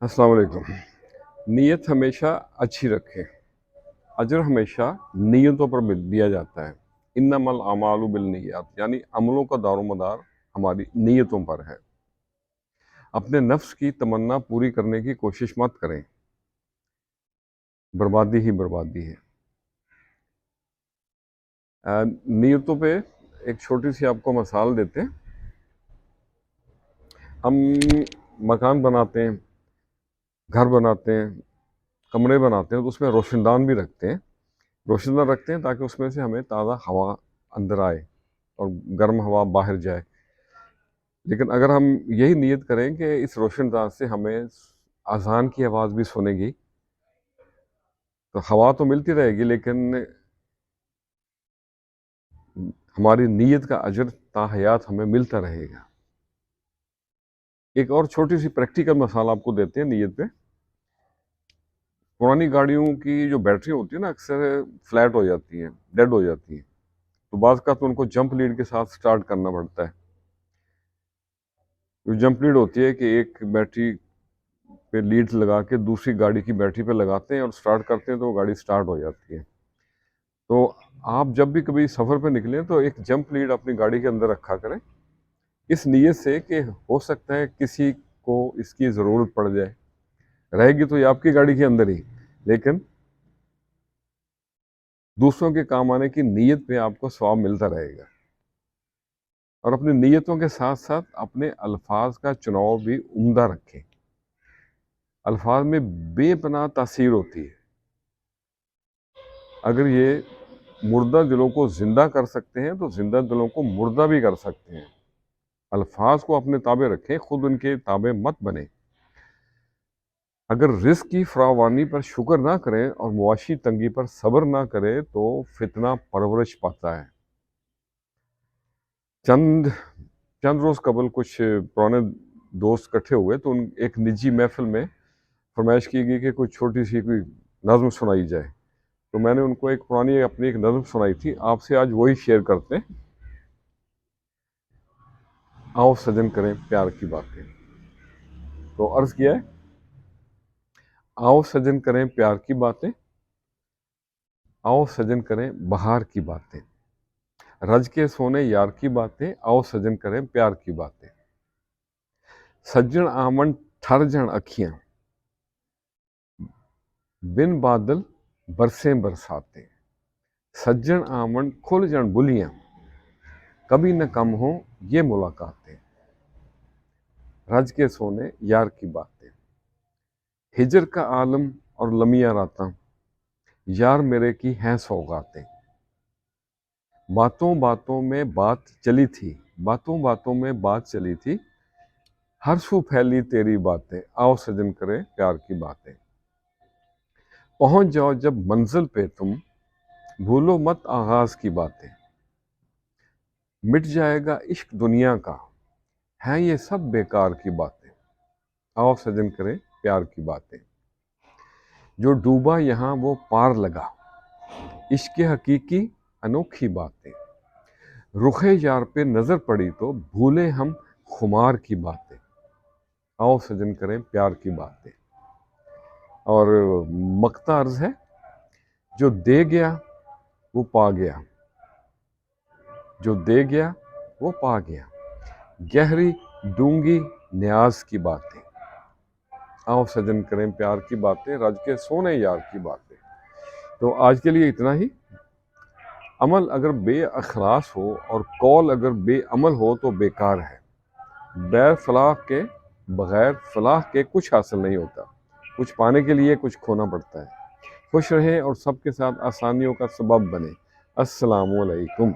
अस्सलाम वालेकुम। नीयत हमेशा अच्छी रखें। अजर हमेशा नीयतों पर दिया जाता है। इन्नमल अमालु बिन्नियात, यानी अमलों का दारोमदार हमारी नीयतों पर है। अपने नफ्स की तमन्ना पूरी करने की कोशिश मत करें, बर्बादी ही बर्बादी है। नीयतों पे एक छोटी सी आपको मिसाल देते हैं। हम मकान बनाते हैं, घर बनाते हैं, कमरे बनाते हैं, तो उसमें रोशनदान भी रखते हैं। रोशनदान रखते हैं ताकि उसमें से हमें ताज़ा हवा अंदर आए और गर्म हवा बाहर जाए। लेकिन अगर हम यही नीयत करें कि इस रोशनदान से हमें अजान की आवाज़ भी सुनेगी, तो हवा तो मिलती रहेगी लेकिन हमारी नीयत का अजर ताहयात हमें मिलता रहेगा। एक और छोटी सी प्रैक्टिकल मिसाल आपको देते हैं नीयत पे। पुरानी गाड़ियों की जो बैटरी होती है ना, अक्सर फ्लैट हो जाती हैं, डेड हो जाती हैं, तो बाज़ का तो उनको जंप लीड के साथ स्टार्ट करना पड़ता है। जो जंप लीड होती है कि एक बैटरी पे लीड लगा के दूसरी गाड़ी की बैटरी पे लगाते हैं और स्टार्ट करते हैं तो वो गाड़ी स्टार्ट हो जाती है। तो आप जब भी कभी सफ़र पे निकलें तो एक जंप लीड अपनी गाड़ी के अंदर रखा करें, इस नीयत से कि हो सकता है किसी को इसकी ज़रूरत पड़ जाए। रहेगी तो ये आपकी गाड़ी के अंदर ही, लेकिन दूसरों के काम आने की नीयत पे आपको सवाब मिलता रहेगा। और अपनी नीयतों के साथ साथ अपने अल्फाज का चुनाव भी उम्दा रखें। अल्फाज में बेपनाह तासीर होती है। अगर ये मुर्दा दिलों को ज़िंदा कर सकते हैं तो ज़िंदा दिलों को मुर्दा भी कर सकते हैं। अल्फाज को अपने ताबे रखें, खुद उनके ताबे मत बने। अगर रिस्क की फरावानी पर शुक्र ना करें और मुआशी तंगी पर सब्र ना करें तो फितना परवरिश पाता है। चंद रोज़ कबल कुछ पुराने दोस्त इकट्ठे हुए तो उन एक निजी महफिल में फरमाइश की गई कि कोई छोटी सी कोई नज़्म सुनाई जाए। तो मैंने उनको एक पुरानी अपनी एक नज़्म सुनाई थी, आपसे आज वही शेयर करते हैं। आओ सजन करें प्यार की बातें। तो अर्ज़ किया है, आओ सजन करें प्यार की बातें, आओ सजन करें बहार की बातें, रज के सोने यार की बातें, आओ सजन करें प्यार की बातें। सज्जन आमन ठर जन अखियां, बिन बादल बरसें बरसाते। सज्जन आमन खुल जन बुलियां, कभी न कम हो ये मुलाकातें। रज के सोने यार की बातें। हिजर का आलम और लमिया रातां, यार मेरे की हैं सौगातें। बातों बातों में बात चली थी, बातों बातों में बात चली थी, हर सू फैली तेरी बातें, आओ सजन करें प्यार की बातें। पहुंच जाओ जब मंजिल पे तुम, भूलो मत आगाज की बातें। मिट जाएगा इश्क दुनिया का, हैं ये सब बेकार की बातें, आओ सजन करें प्यार की बातें। जो डूबा यहाँ वो पार लगा, इश्क हकीकी अनोखी बातें। रुखे यार पे नजर पड़ी तो भूले हम खुमार की बातें, आओ सजन करें प्यार की बातें। और मक्ता अर्ज है, जो दे गया वो पा गया, जो दे गया वो पा गया, गहरी डूंगी न्याज की बातें, आओ सजन करें प्यार की बातें, रज के सोने यार की बातें। तो आज के लिए इतना ही। अमल अगर बेअखलास हो और कौल अगर बेअमल हो तो बेकार है। बैर फलाह के बगैर फलाह के कुछ हासिल नहीं होता। कुछ पाने के लिए कुछ खोना पड़ता है। खुश रहें और सबके साथ आसानियों का सबब बने। अस्सलामु अलैकुम।